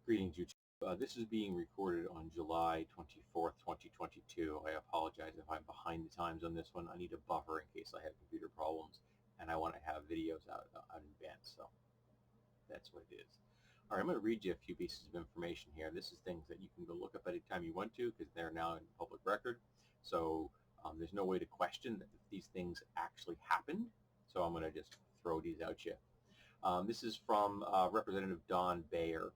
Greetings, YouTube. This is being recorded on July 24th, 2022. I apologize if I'm behind the times on this one. I need a buffer in case I have computer problems, and I want to have videos out in advance, so that's what it is. All right, I'm going to read you a few pieces of information here. This is things that you can go look up anytime you want to because they're now in public record. So there's no way to question that these things actually happened. So I'm going to just throw these out you. This is from Representative Don Bayer.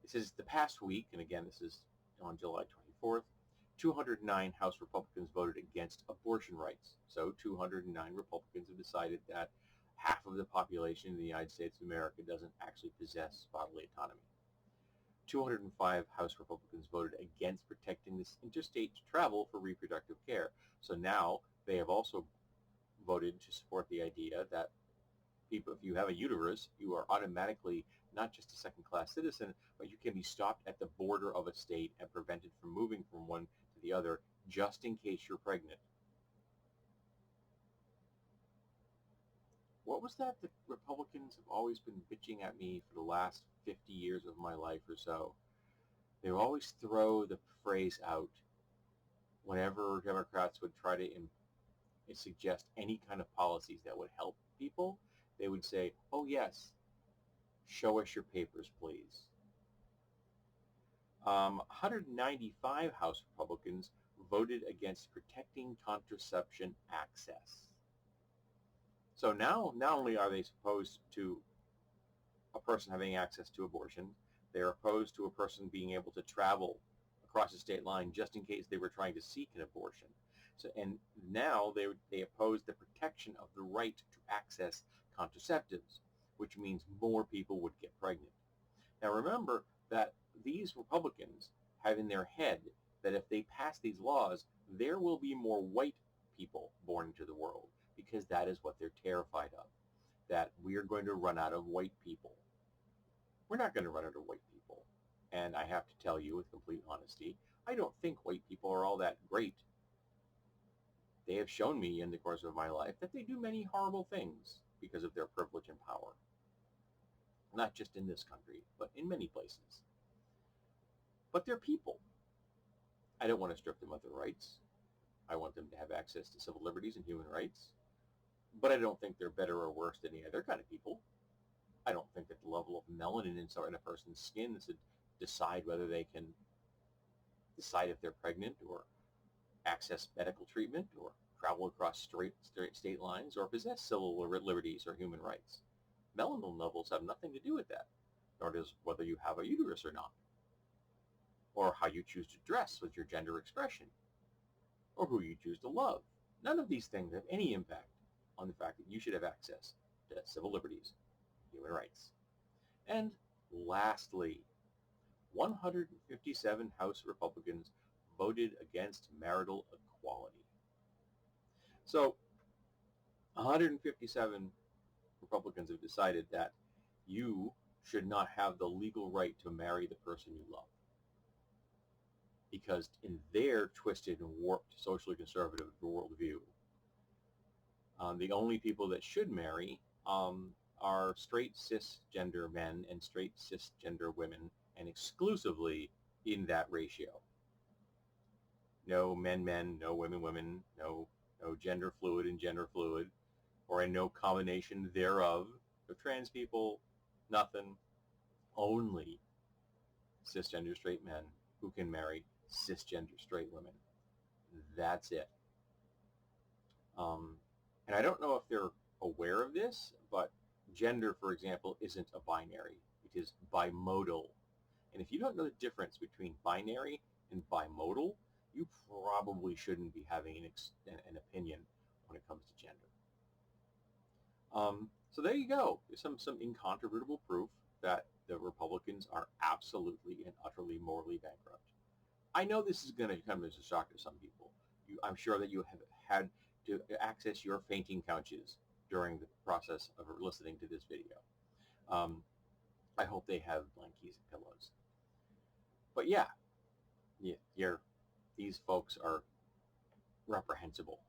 It says the past week, and again, this is on July 24th, 209 House Republicans voted against abortion rights. So 209 Republicans have decided that half of the population in the United States of America doesn't actually possess bodily autonomy. 205 House Republicans voted against protecting this interstate travel for reproductive care. So now they have also voted to support the idea that people, if you have a uterus, you are automatically not just a second-class citizen, but you can be stopped at the border of a state and prevented from moving from one to the other just in case you're pregnant. What was that the Republicans have always been bitching at me for the last 50 years of my life or so? They always throw the phrase out whenever Democrats would try to suggest any kind of policies that would help people. They would say, oh yes, show us your papers, please. 195 House Republicans voted against protecting contraception access. So now, not only are they opposed to a person having access to abortion, they're opposed to a person being able to travel across the state line just in case they were trying to seek an abortion. So, and now they oppose the protection of the right to access contraceptives, which means more people would get pregnant. Now remember that these Republicans have in their head that if they pass these laws, there will be more white people born into the world, because that is what they're terrified of, that we're going to run out of white people. We're not going to run out of white people. And I have to tell you with complete honesty, I don't think white people are all that great. They have shown me in the course of my life that they do many horrible things because of their privilege and power. Not just in this country, but in many places. But they're people. I don't want to strip them of their rights. I want them to have access to civil liberties and human rights. But I don't think they're better or worse than any other kind of people. I don't think that the level of melanin in a person's skin to decide whether they can decide if they're pregnant or access medical treatment or travel across state lines or possess civil liberties or human rights. Melanin levels have nothing to do with that, nor does whether you have a uterus or not, or how you choose to dress with your gender expression, or who you choose to love. None of these things have any impact on the fact that you should have access to civil liberties and human rights. And lastly, 157 House Republicans voted against marital equality. So 157 Republicans have decided that you should not have the legal right to marry the person you love, because in their twisted and warped socially conservative worldview, the only people that should marry are straight cisgender men and straight cisgender women, and exclusively in that ratio. No men, no women, no gender fluid and gender fluid, or in no combination thereof. Of trans people, nothing. Only cisgender straight men who can marry cisgender straight women. That's it. And I don't know if they're aware of this, but gender, for example, isn't a binary. It is bimodal. And if you don't know the difference between binary and bimodal, you probably shouldn't be having an opinion when it comes to gender. So there you go. There's some incontrovertible proof that the Republicans are absolutely and utterly morally bankrupt. I know this is going to come as a shock to some people. I'm sure that you have had to access your fainting couches during the process of listening to this video. I hope they have blankies and pillows. But yeah, these folks are reprehensible.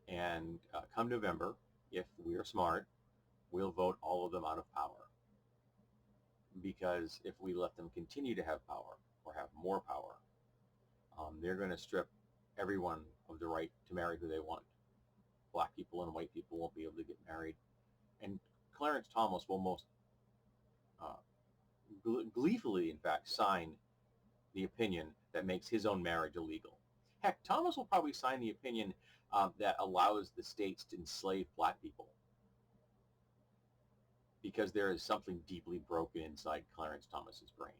And come November, if we are smart, we'll vote all of them out of power. because if we let them continue to have power or have more power, they're going to strip everyone of the right to marry who they want. Black people and white people won't be able to get married. And Clarence Thomas will most uh, gleefully, in fact, sign the opinion that makes his own marriage illegal. Heck, Thomas will probably sign the opinion that allows the states to enslave black people, because there is something deeply broken inside Clarence Thomas's brain.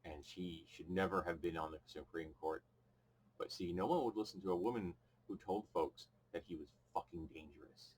And she should never have been on the Supreme Court. But see, no one would listen to a woman who told folks that he was fucking dangerous.